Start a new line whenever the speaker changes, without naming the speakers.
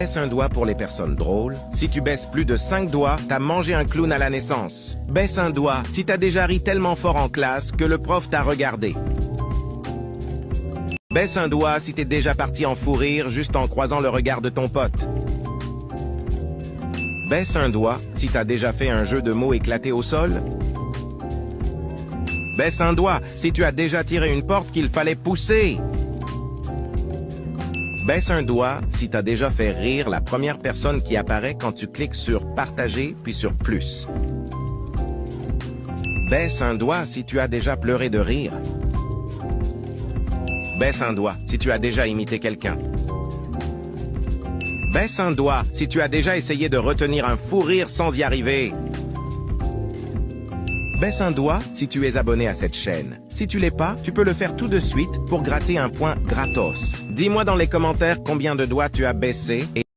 Baisse un doigt pour les personnes drôles. Si tu baisses plus de 5 doigts, t'as mangé un clown à la naissance. Baisse un doigt si t'as déjà ri tellement fort en classe que le prof t'a regardé. Baisse un doigt si t'es déjà parti en fou rire juste en croisant le regard de ton pote. Baisse un doigt si t'as déjà fait un jeu de mots éclaté au sol. Baisse un doigt si tu as déjà tiré une porte qu'il fallait pousser. Baisse un doigt si t'as déjà fait rire la première personne qui apparaît quand tu cliques sur « Partager » puis sur « Plus ». Baisse un doigt si tu as déjà pleuré de rire. Baisse un doigt si tu as déjà imité quelqu'un. Baisse un doigt si tu as déjà essayé de retenir un fou rire sans y arriver. Baisse un doigt si tu es abonné à cette chaîne. Si tu l'es pas, tu peux le faire tout de suite pour gratter un point gratos. Dis-moi dans les commentaires combien de doigts tu as baissé et